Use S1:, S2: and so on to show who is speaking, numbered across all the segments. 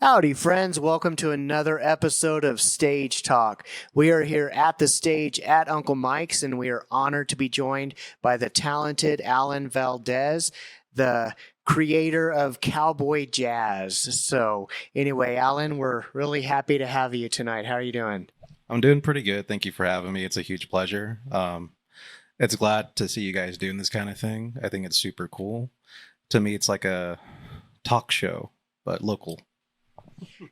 S1: Howdy, friends. Welcome to another episode of Stage Talk. We are here at the stage at Uncle Mike's, and we are honored to be joined by the talented Allan Valdez, the creator of Cowboy Jazz. So, anyway, Allan, we're really happy to have you tonight. How are you doing?
S2: I'm doing pretty good. Thank you for having me. It's a huge pleasure. It's glad to see you guys doing this kind of thing. I think it's super cool. To me, it's like a talk show, but local.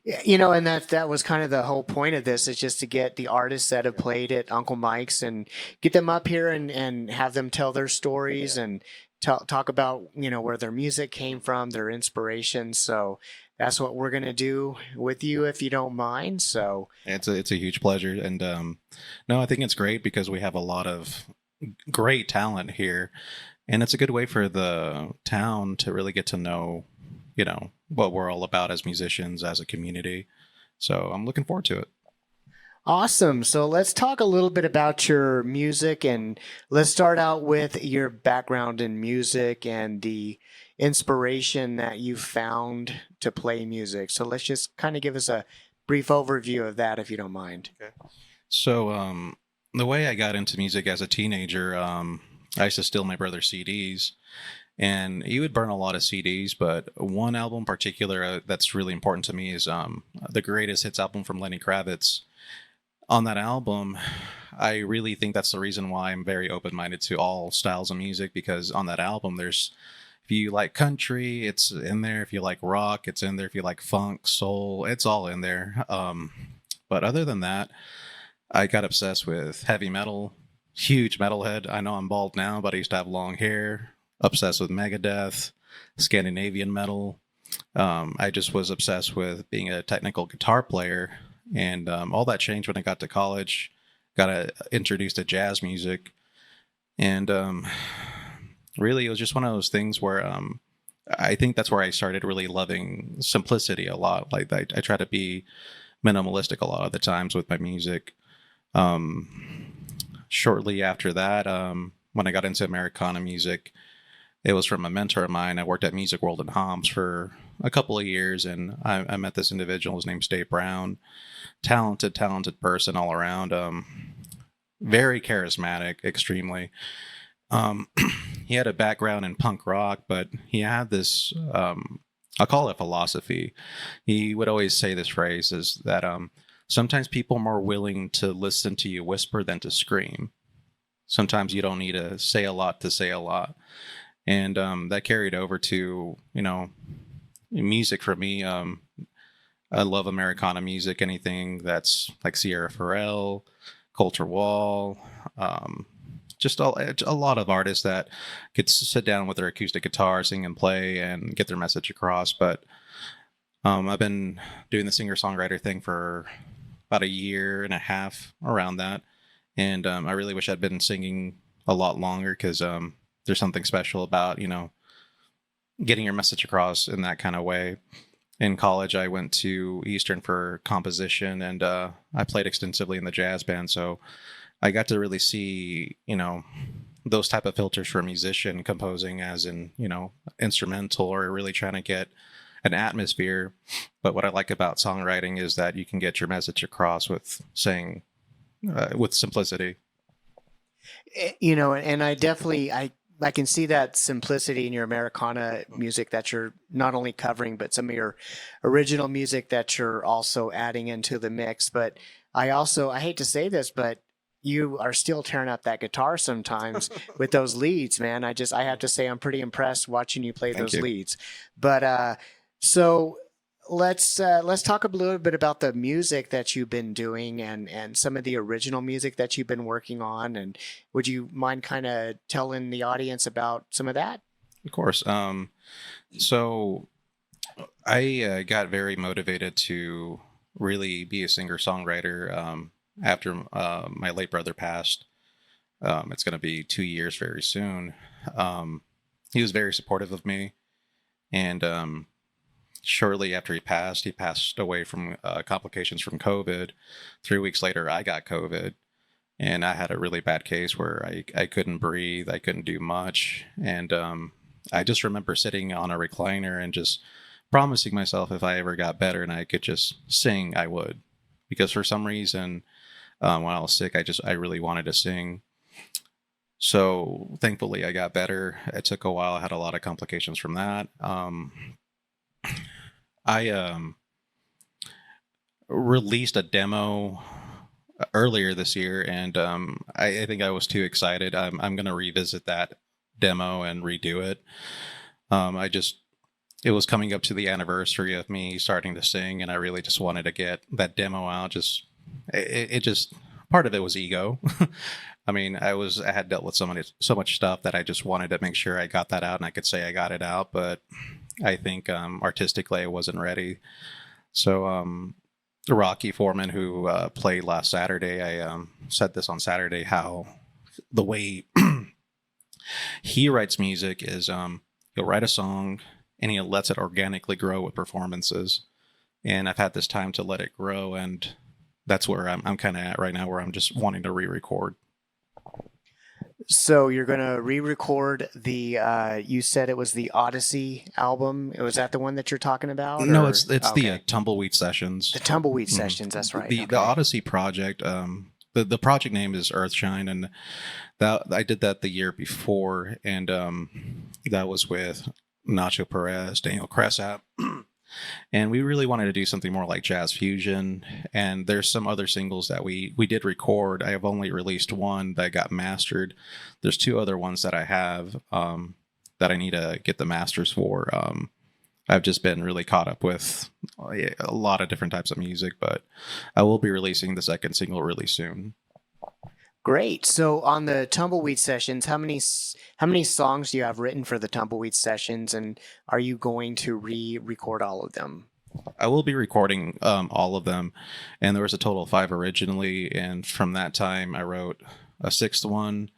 S1: Yeah, and that was kind of the whole point of this is just to get the artists that have played at Uncle Mike's and get them up here and have them tell their stories and talk about, where their music came from, their inspiration. So that's what we're going to do with you if you don't mind. So
S2: It's a huge pleasure, and no, I think it's great because we have a lot of great talent here, and it's a good way for the town to really get to know, what we're all about as musicians, as a community. So I'm looking forward to it.
S1: awesome. So let's talk a little bit about your music and let's start out with your background in music and the inspiration that you found to play music. So let's just kind of give us a brief overview of that if you don't mind.
S2: Okay. So the way I got into music as a teenager, I used to steal my brother's CDs, and he would burn a lot of CDs. But one album in particular that's really important to me is the Greatest Hits album from Lenny Kravitz. On that album, I really think that's the reason why I'm very open-minded to all styles of music, because on that album, if you like country, it's in there. If you like rock, it's in there. If you like funk, soul, it's all in there. But other than that, I got obsessed with heavy metal, huge metalhead. I know I'm bald now, but I used to have long hair. Obsessed with Megadeth, Scandinavian metal. I just was obsessed with being a technical guitar player, and all that changed when I got to college. Got introduced to jazz music, and really, it was just one of those things where I think that's where I started really loving simplicity a lot. Like I try to be minimalistic a lot of the times with my music. Shortly after that, when I got into Americana music, it was from a mentor of mine. I worked at Music World in Homs for a couple of years, and I met this individual. His name's Dave Brown. Talented person all around. Very charismatic, extremely. Um, he had a background in punk rock, but he had this, I'll call it philosophy. He would always say this phrase is that sometimes people are more willing to listen to you whisper than to scream. Sometimes you don't need to say a lot to say a lot. And that carried over to, music for me. I love Americana music, anything that's like Sierra Farrell, Colter Wall, just a lot of artists that could sit down with their acoustic guitar, sing and play, and get their message across. But I've been doing the singer-songwriter thing for about a year and a half, around that. And I really wish I'd been singing a lot longer, because there's something special about, getting your message across in that kind of way. In college, I went to Eastern for composition, and I played extensively in the jazz band. So I got to really see, those type of filters for a musician composing, as in, instrumental, or really trying to get an atmosphere. But what I like about songwriting is that you can get your message across with saying, with simplicity.
S1: And I can see that simplicity in your Americana music that you're not only covering, but some of your original music that you're also adding into the mix. But I hate to say this, but you are still tearing up that guitar sometimes with those leads, man. I have to say I'm pretty impressed watching you play
S2: Thank
S1: those
S2: you.
S1: leads. But so let's talk a little bit about the music that you've been doing and some of the original music that you've been working on. And would you mind kind of telling the audience about some of that?
S2: Of course. So I got very motivated to really be a singer-songwriter after my late brother passed. It's going to be 2 years very soon. He was very supportive of me, and shortly after he passed away from complications from COVID. 3 weeks later, I got COVID, and I had a really bad case where I couldn't breathe, I couldn't do much, and I just remember sitting on a recliner and just promising myself if I ever got better and I could just sing, I would. Because for some reason, when I was sick, I really wanted to sing. So thankfully, I got better. It took a while. I had a lot of complications from that. I released a demo earlier this year, and I think I was too excited. I'm going to revisit that demo and redo it. It was coming up to the anniversary of me starting to sing, and I really just wanted to get that demo out. Just part of it was ego. I mean, I had dealt with so much stuff that I just wanted to make sure I got that out and I could say I got it out. But I think artistically I wasn't ready. So Rocky Foreman, who played last Saturday, I said this on Saturday, how the way he writes music is he'll write a song and he lets it organically grow with performances. And I've had this time to let it grow, and that's where I'm kind of at right now, where I'm just wanting to re-record.
S1: So you're going to re-record you said it was the Odyssey album. Was that the one that you're talking about?
S2: No, it's the Tumbleweed Sessions.
S1: The Tumbleweed Sessions, that's right.
S2: The Odyssey project, the project name is Earthshine, and I did that the year before, and that was with Nacho Perez, Daniel Cressap. And we really wanted to do something more like jazz fusion. And there's some other singles that we did record. I have only released one that got mastered. There's 2 other ones that I have that I need to get the masters for. I've just been really caught up with a lot of different types of music, but I will be releasing the second single really soon.
S1: Great. So on the Tumbleweed Sessions, how many songs do you have written for the Tumbleweed Sessions, and are you going to re-record all of them?
S2: I will be recording all of them, and there was a total of 5 originally, and from that time I wrote a 6th one,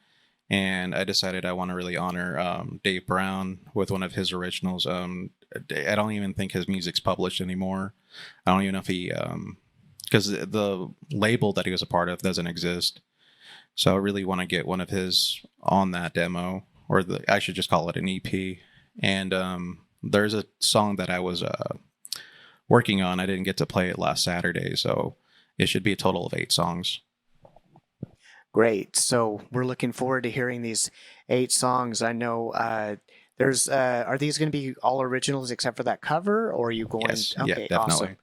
S2: and I decided I want to really honor Dave Brown with one of his originals. I don't even think his music's published anymore. I don't even know if he because the label that he was a part of doesn't exist. So I really want to get one of his on that demo, or I should just call it an EP. And there's a song that I was working on. I didn't get to play it last Saturday, so it should be a total of 8 songs.
S1: Great. So we're looking forward to hearing these 8 songs. I know are these going to be all originals except for that cover, or are you going?
S2: Yes.
S1: Okay,
S2: yeah, definitely.
S1: Awesome.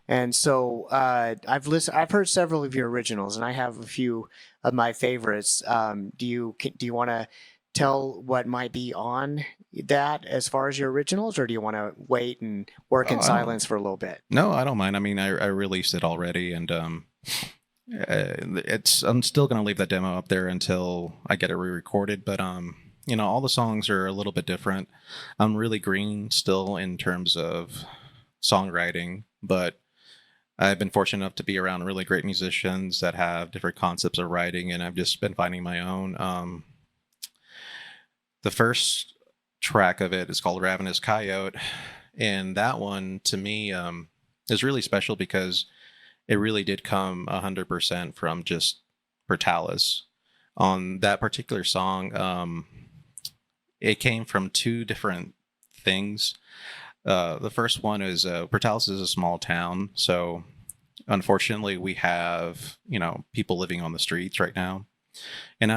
S1: And so I've heard several of your originals, and I have a few of my favorites. Do you want to tell what might be on that as far as your originals, or do you want to wait and work in silence for a little bit?
S2: No, I don't mind. I mean, I released it already, and I'm still going to leave that demo up there until I get it re-recorded. But all the songs are a little bit different. I'm really green still in terms of songwriting, but I've been fortunate enough to be around really great musicians that have different concepts of writing, and I've just been finding my own. The first track of it is called Ravenous Coyote, and that one to me is really special because it really did come 100% from just Portales. On that particular song, it came from 2 different things. The first one is Portales is a small town, so unfortunately we have people living on the streets right now, and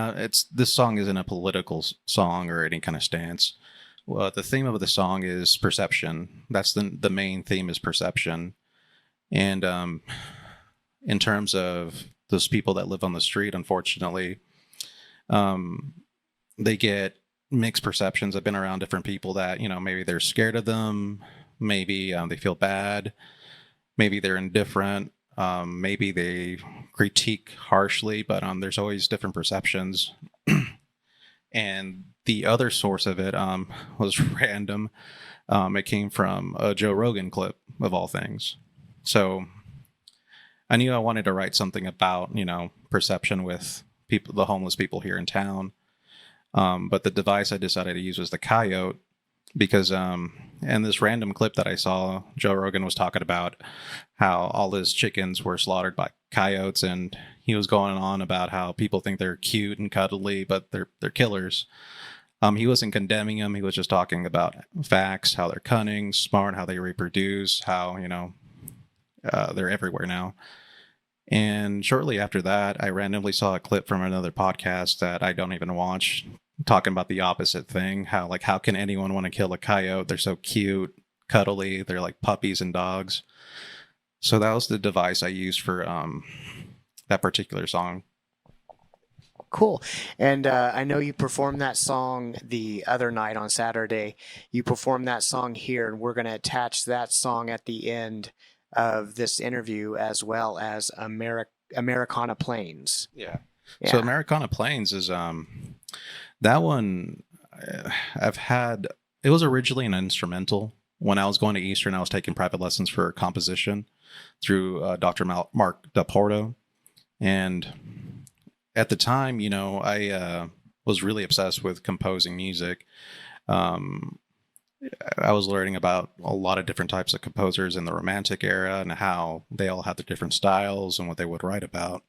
S2: this song isn't a political song or any kind of stance. Well, the theme of the song is perception. That's the main theme is perception, and in terms of those people that live on the street, unfortunately, they get mixed perceptions. I've been around different people that, maybe they're scared of them. Maybe they feel bad. Maybe they're indifferent. Maybe they critique harshly, but there's always different perceptions. And the other source of it was random. It came from a Joe Rogan clip, of all things. So I knew I wanted to write something about, perception with people, the homeless people here in town. But the device I decided to use was the coyote, because in this random clip that I saw, Joe Rogan was talking about how all his chickens were slaughtered by coyotes, and he was going on about how people think they're cute and cuddly, but they're killers. He wasn't condemning them. He was just talking about facts, how they're cunning, smart, how they reproduce, how, they're everywhere now. And shortly after that, I randomly saw a clip from another podcast that I don't even watch, talking about the opposite thing. How can anyone want to kill a coyote? They're so cute, cuddly. They're like puppies and dogs. So that was the device I used for that particular song.
S1: Cool. And I know you performed that song the other night on Saturday. You performed that song here, and we're going to attach that song at the end of this interview, as well as Americana Plains.
S2: Yeah.
S1: Yeah.
S2: So Americana Plains is that one. It was originally an instrumental. When I was going to Eastern, I was taking private lessons for composition through Dr. Mark DePorto. And at the time, I was really obsessed with composing music. I was learning about a lot of different types of composers in the Romantic era and how they all had their different styles and what they would write about.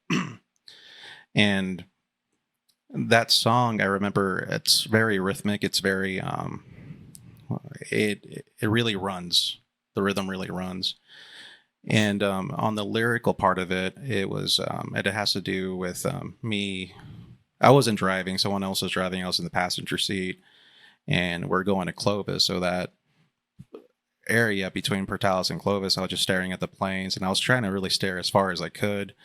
S2: And that song, I remember, it's very rhythmic. It's very, it really runs. The rhythm really runs. And on the lyrical part of it, it has to do with me. I wasn't driving. Someone else was driving. I was in the passenger seat. And we're going to Clovis. So that area between Portales and Clovis, I was just staring at the plains. And I was trying to really stare as far as I could.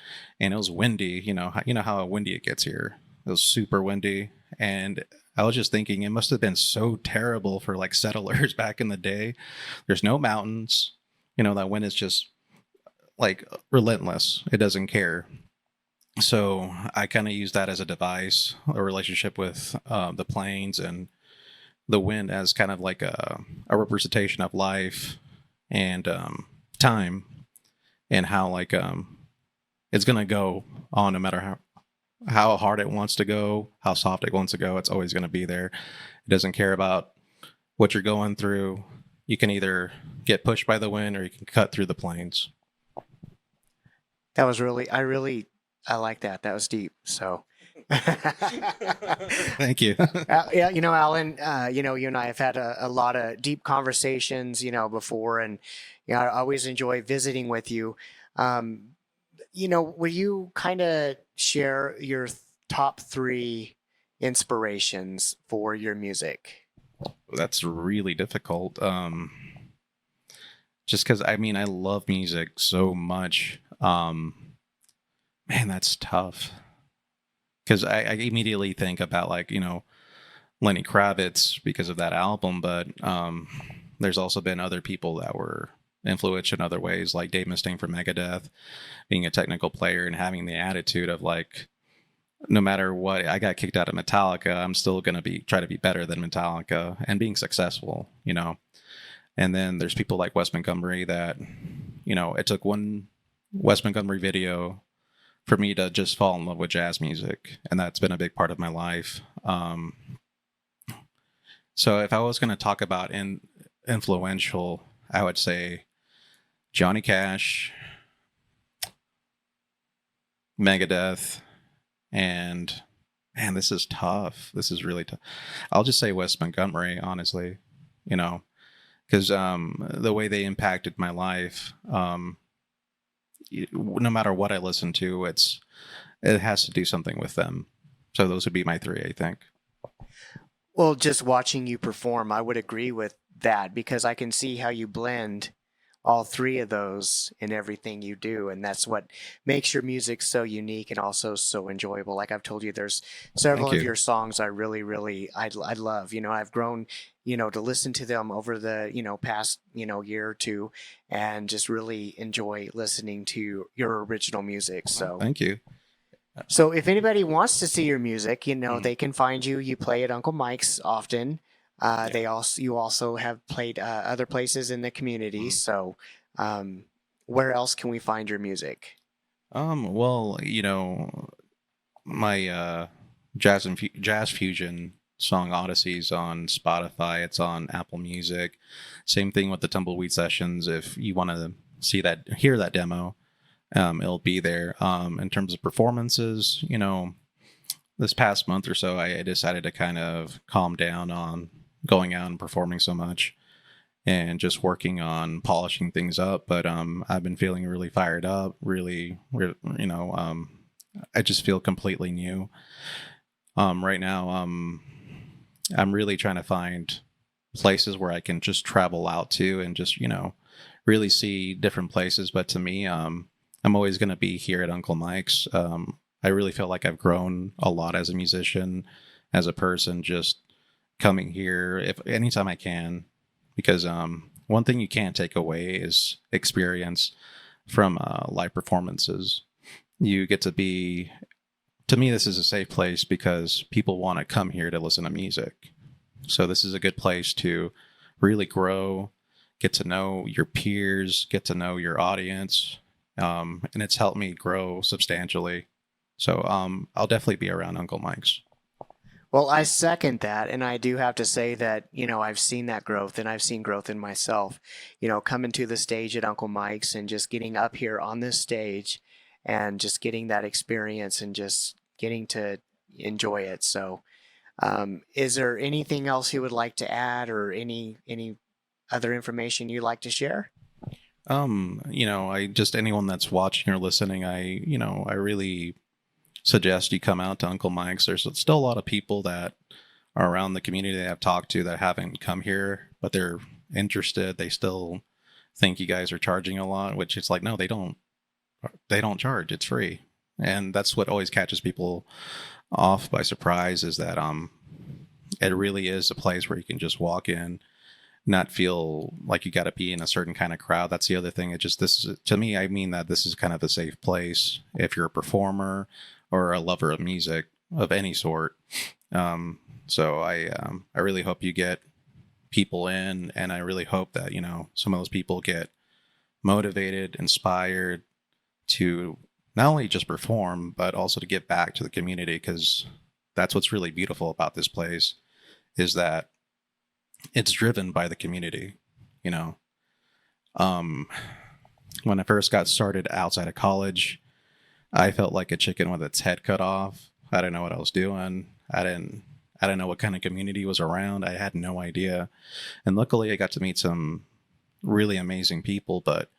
S2: And it was windy. You know how windy it gets here. It was super windy. And I was just thinking it must have been so terrible for like settlers back in the day. There's no mountains. That wind is just like relentless. It doesn't care. So I kind of use that as a device, a relationship with the plains and the wind as kind of like a representation of life and time, and how like it's gonna go on no matter how hard it wants to go, how soft it wants to go. It's always gonna be there. It doesn't care about what you're going through. You can either get pushed by the wind or you can cut through the plains.
S1: That was I like that. That was deep. So.
S2: Thank you.
S1: Yeah, Allan, you and I have had a lot of deep conversations, before, and I always enjoy visiting with you. Will you kind of share your top 3 inspirations for your music?
S2: That's really difficult. Just because I love music so much. Man, that's tough. Because I immediately think about Lenny Kravitz because of that album, but there's also been other people that were influential in other ways, like Dave Mustaine from Megadeth, being a technical player and having the attitude of no matter what, I got kicked out of Metallica, I'm still going to try to be better than Metallica and being successful, And then there's people like Wes Montgomery that, it took one Wes Montgomery video for me to just fall in love with jazz music. And that's been a big part of my life. So if I was going to talk about influential, I would say Johnny Cash, Megadeth, and man, this is tough. This is really tough. I'll just say Wes Montgomery, honestly, because the way they impacted my life, no matter what I listen to, it has to do something with them. So those would be my 3, I think.
S1: Well, just watching you perform, I would agree with that, because I can see how you blend all 3 of those in everything you do. And that's what makes your music so unique and also so enjoyable. Like I've told you, there's several of your songs I really, really, I love. I've grown, to listen to them over the, past, year or 2, and just really enjoy listening to your original music. So
S2: thank you.
S1: So if anybody wants to see your music, they can find you. You play at Uncle Mike's often. You also have played other places in the community. So where else can we find your music?
S2: Well, my jazz fusion song Odysseys on Spotify. It's on Apple Music. Same thing with the Tumbleweed Sessions. If you want to hear that demo, it'll be there. In terms of performances, this past month or so, I decided to kind of calm down on going out and performing so much and just working on polishing things up. But I've been feeling really fired up, I just feel completely new. Right now, I'm really trying to find places where I can just travel out to and just, really see different places. But to me, I'm always going to be here at Uncle Mike's. I really feel like I've grown a lot as a musician, as a person, just coming here if anytime I can, because one thing you can't take away is experience from live performances. You get to be, to me, this is a safe place because people want to come here to listen to music. So this is a good place to really grow, get to know your peers, get to know your audience. And it's helped me grow substantially. So I'll definitely be around Uncle Mike's.
S1: Well, I second that. And I do have to say that, I've seen that growth and I've seen growth in myself, coming to the stage at Uncle Mike's and just getting up here on this stage and just getting that experience and just getting to enjoy it. So, is there anything else you would like to add or any other information you'd like to share?
S2: I just anyone that's watching or listening, I really suggest you come out to Uncle Mike's. There's still a lot of people that are around the community that I've talked to that haven't come here, but they're interested. They still think you guys are charging a lot, which it's like, no, they don't. They don't charge. It's free. And that's what always catches people off by surprise is that it really is a place where you can just walk in, not feel like you got to be in a certain kind of crowd. That's the other thing. This is, to me, I mean that this is kind of a safe place if you're a performer or a lover of music of any sort. So I really hope you get people in, and I really hope that, some of those people get motivated, inspired to not only just perform, but also to give back to the community, because that's what's really beautiful about this place is that it's driven by the community. When I first got started outside of college, I felt like a chicken with its head cut off. I didn't know what I was doing. I didn't know what kind of community was around. I had no idea. And luckily I got to meet some really amazing people. But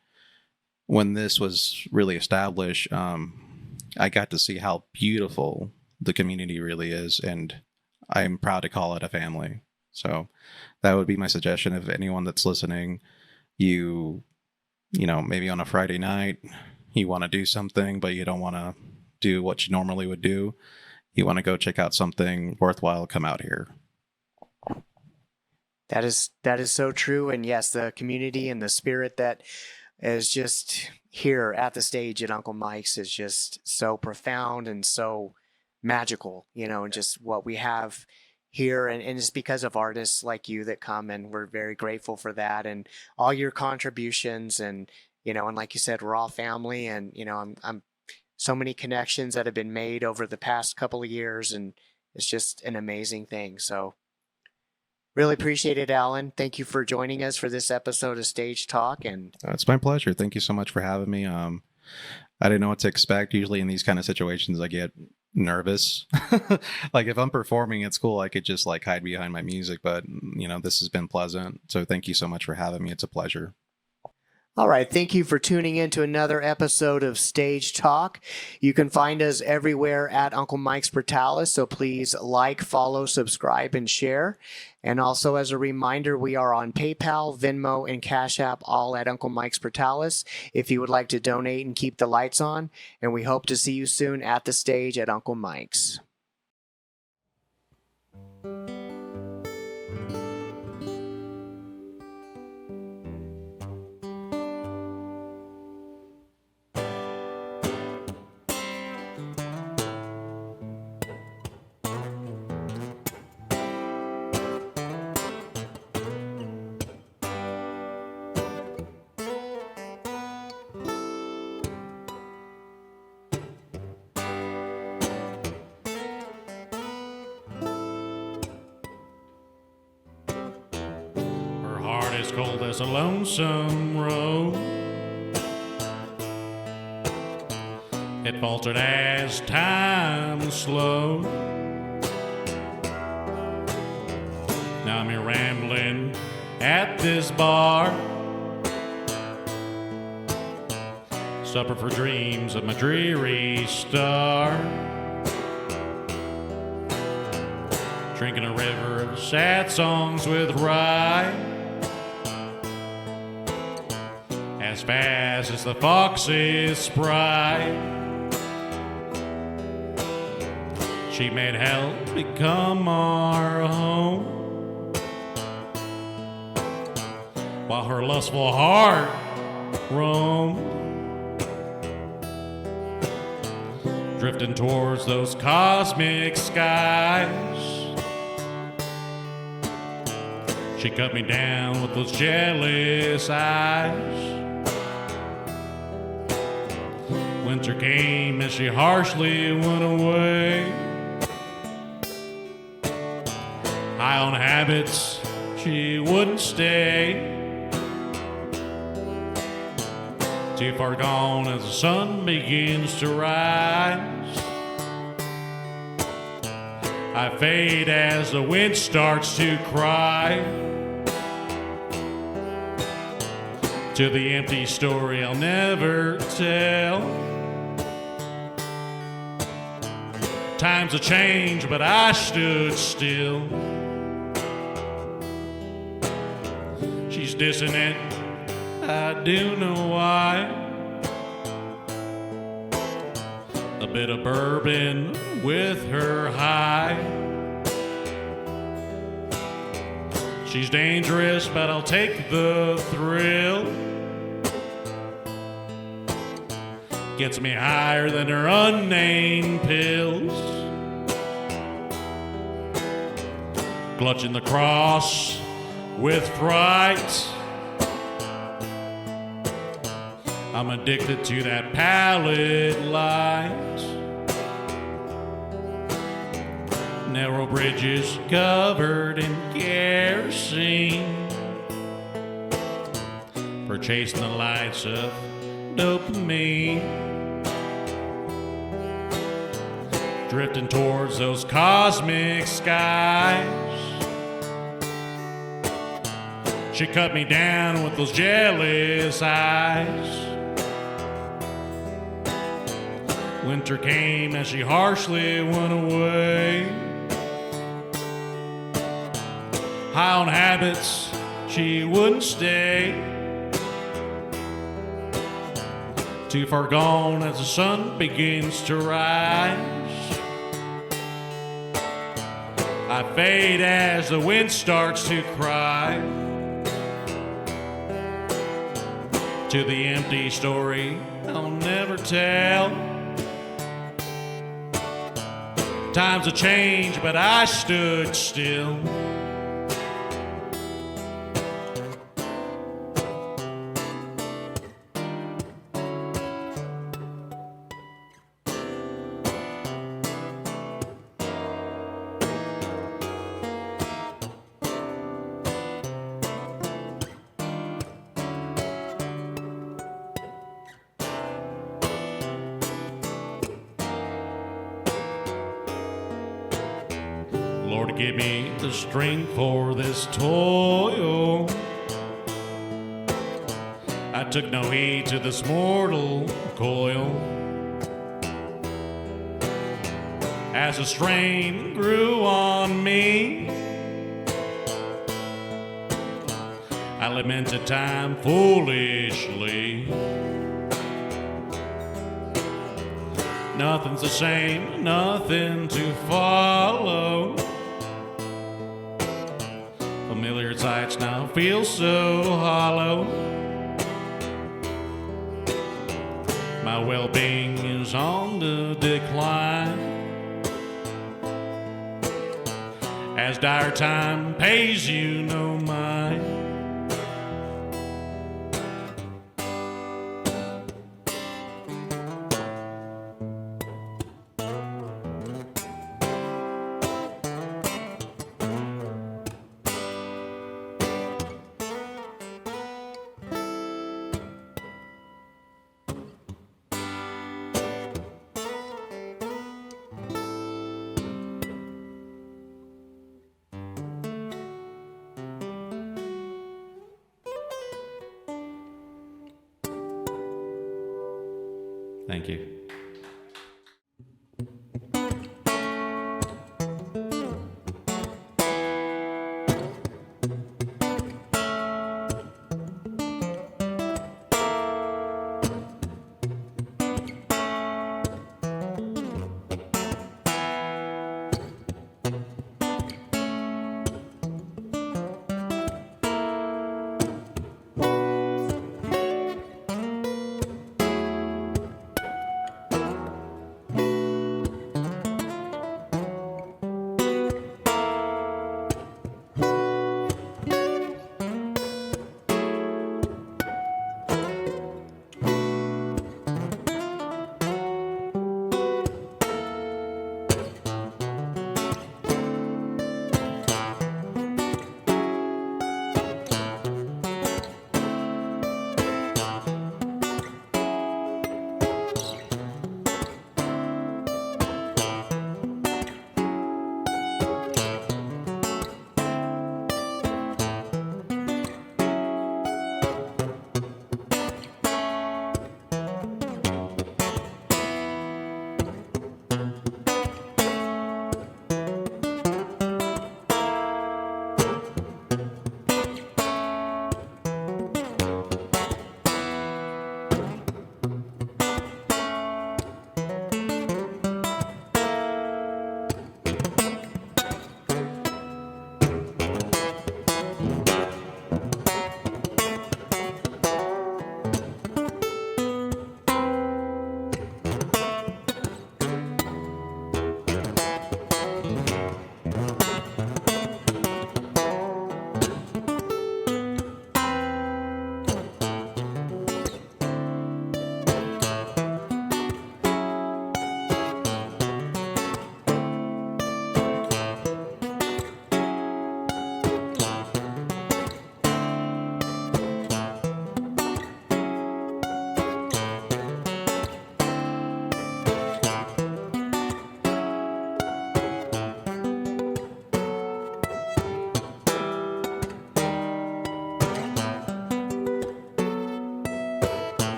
S2: when this was really established, I got to see how beautiful the community really is. And I'm proud to call it a family. So that would be my suggestion. If anyone that's listening, maybe on a Friday night, you want to do something, but you don't want to do what you normally would do. You want to go check out something worthwhile, come out here.
S1: That is so true. And yes, the community and the spirit that is just here at the stage at Uncle Mike's is just so profound and so magical, and just what we have here. And it's because of artists like you that come, and we're very grateful for that and all your contributions. And, and like you said, we're all family, and, I'm so many connections that have been made over the past couple of years, and it's just an amazing thing. So really appreciate it, Allan. Thank you for joining us for this episode of Stage Talk. And
S2: it's my pleasure. Thank you so much for having me. I didn't know what to expect. Usually in these kind of situations, I get nervous. Like if I'm performing at school, I could just like hide behind my music, but this has been pleasant. So thank you so much for having me. It's a pleasure.
S1: All right. Thank you for tuning in to another episode of Stage Talk. You can find us everywhere at Uncle Mike's Portales. So please like, follow, subscribe, and share. And also as a reminder, we are on PayPal, Venmo, and Cash App, all at Uncle Mike's Portales, if you would like to donate and keep the lights on. And we hope to see you soon at the stage at Uncle Mike's.
S3: As cold as a lonesome road, It faltered as time slowed. Now I'm here rambling at this bar. Supper for dreams of my dreary star. Drinking a river of sad songs with rye. As fast as the foxes spry. She made hell become our home, while her lustful heart roamed, drifting towards those cosmic skies. She cut me down with those jealous eyes. Winter came and she harshly went away. High on habits, she wouldn't stay. Too far gone as the sun begins to rise. I fade as the wind starts to cry. To the empty story I'll never tell. Times have changed, but I stood still. She's dissonant, I do know why. A bit of bourbon with her high. She's dangerous, but I'll take the thrill. Gets me higher than her unnamed pills. Clutching the cross with fright. I'm addicted to that pallid light. Narrow bridges covered in kerosene for chasing the lights of dopamine. Drifting towards those cosmic skies. She cut me down with those jealous eyes. Winter came and she harshly went away. High on habits, she wouldn't stay. Too far gone as the sun begins to rise. I fade as the wind starts to cry. To the empty story I'll never tell. Times have changed, but I stood still. Lord, give me the strength for this toil. I took no heed to this mortal coil. As the strain grew on me, I lamented time foolishly. Nothing's the same, nothing to follow. Familiar sights now feel so hollow. My well-being is on the decline. As dire time pays you no mind. Thank you.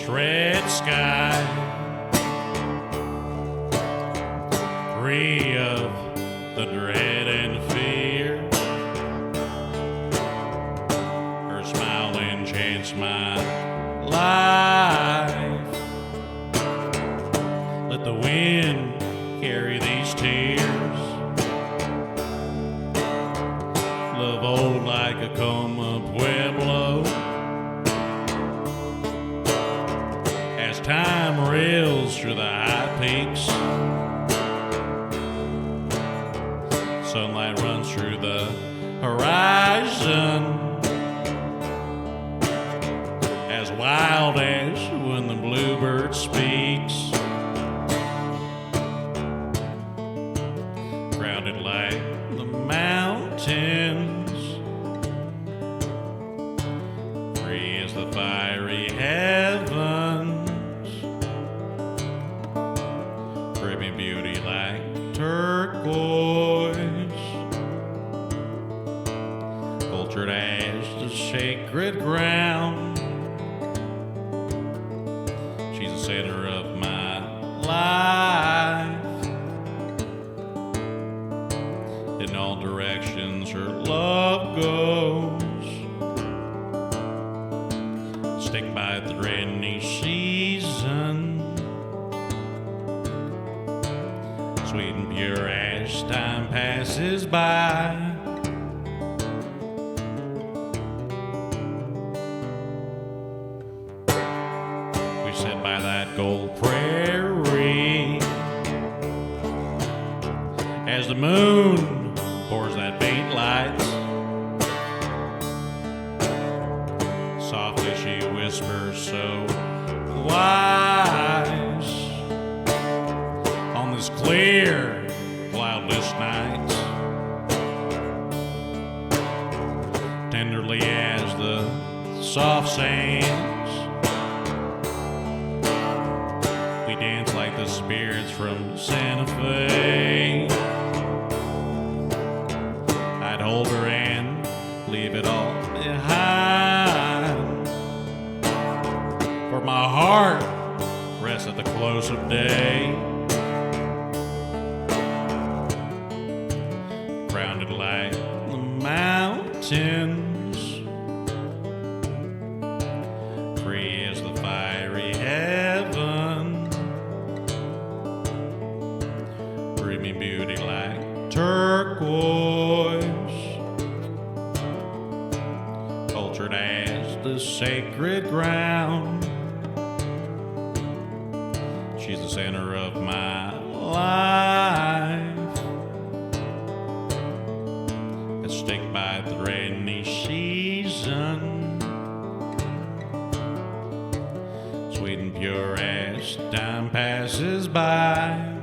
S3: Red sky, free of the dread and fear. Her smile enchants my life. Let the wind carry these tears. Love old like a Como Pueblo. time rails through the high peaks. Sunlight runs through the horizon, as wild as when the bluebird speaks. Grounded like the mountains, free as the fiery heavens, bringing beauty like turquoise, cultured as the sacred ground. She's the center of my life. In all directions her love goes. Stick by the rainy season, sweet and pure as time passes by. We sit by that gold prairie as the moon pours that faint light. Softly she whispers so wise on this clear, cloudless night. Tenderly as the soft sands, we dance like the spirits from Santa Fe. I'd hold her and leave it all behind, for my heart rests at the close of day. Grounded like the mountains, free as the fiery heaven, dreaming beauty like turquoise, cultured as the sacred ground. She's the center of my life. I stick by the rainy season, sweet and pure as time passes by.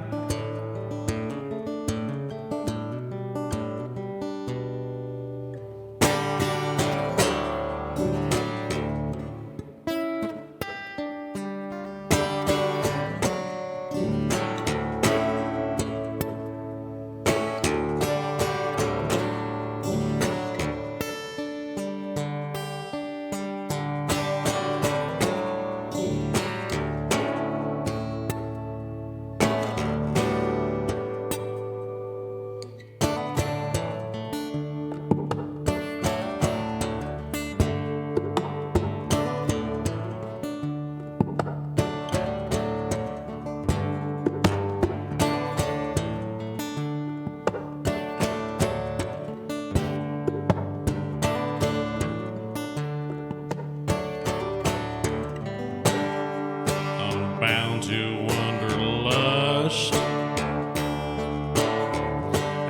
S3: Bound to wanderlust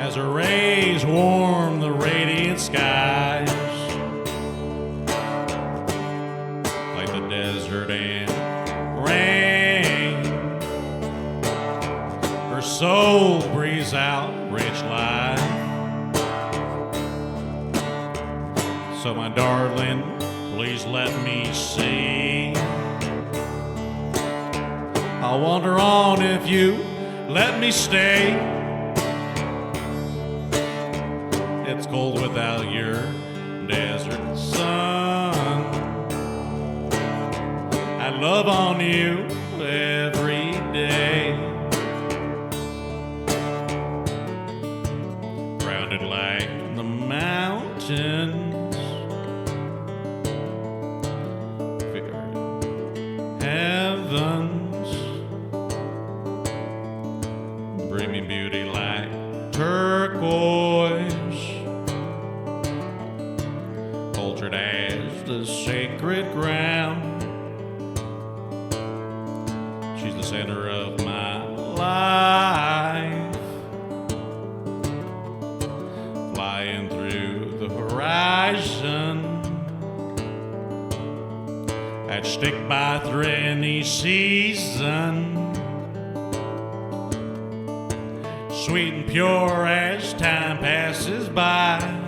S3: as her rays warm the radiant skies, like the desert and rain. Her soul breathes out rich life. So my darling, please let me see. I'll wander on if you let me stay. It's cold without your desert sun. I love on you every day. Grounded like the mountains, heavens, bringing beauty like turquoise, cultured as the sacred ground. center of my life, flying through the horizon. I'd stick by through any season, sweet and pure as time passes by.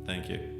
S3: Thank you.